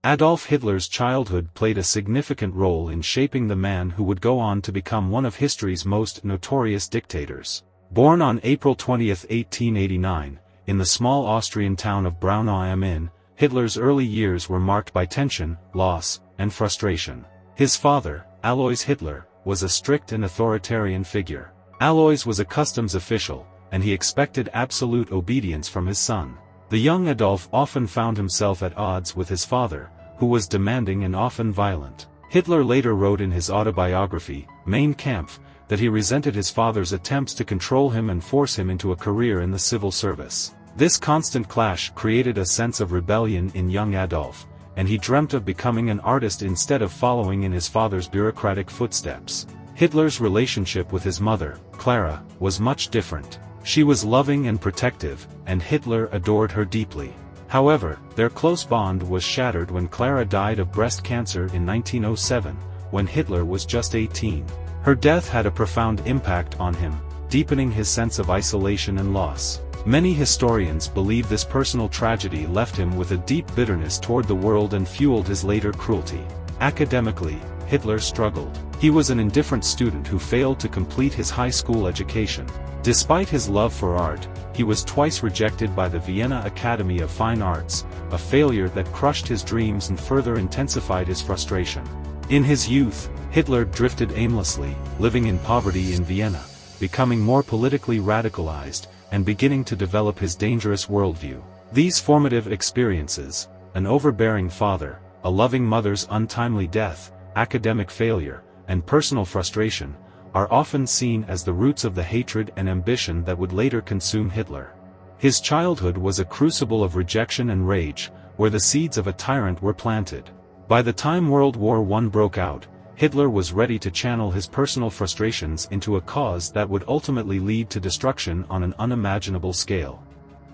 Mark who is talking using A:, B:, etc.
A: Adolf Hitler's childhood played a significant role in shaping the man who would go on to become one of history's most notorious dictators. Born on April 20, 1889, in the small Austrian town of Braunau am Inn, Hitler's early years were marked by tension, loss, and frustration. His father, Alois Hitler, was a strict and authoritarian figure. Alois was a customs official, and he expected absolute obedience from his son. The young Adolf often found himself at odds with his father, who was demanding and often violent. Hitler later wrote in his autobiography, Mein Kampf, that he resented his father's attempts to control him and force him into a career in the civil service. This constant clash created a sense of rebellion in young Adolf, and he dreamt of becoming an artist instead of following in his father's bureaucratic footsteps. Hitler's relationship with his mother, Clara, was much different. She was loving and protective, and Hitler adored her deeply. However, their close bond was shattered when Clara died of breast cancer in 1907, when Hitler was just 18. Her death had a profound impact on him, deepening his sense of isolation and loss. Many historians believe this personal tragedy left him with a deep bitterness toward the world and fueled his later cruelty. Academically, Hitler struggled. He was an indifferent student who failed to complete his high school education. Despite his love for art, he was twice rejected by the Vienna Academy of Fine Arts, a failure that crushed his dreams and further intensified his frustration. In his youth, Hitler drifted aimlessly, living in poverty in Vienna, becoming more politically radicalized, and beginning to develop his dangerous worldview. These formative experiences, an overbearing father, a loving mother's untimely death, academic failure, and personal frustration, are often seen as the roots of the hatred and ambition that would later consume Hitler. His childhood was a crucible of rejection and rage, where the seeds of a tyrant were planted. By the time World War I broke out, Hitler was ready to channel his personal frustrations into a cause that would ultimately lead to destruction on an unimaginable scale.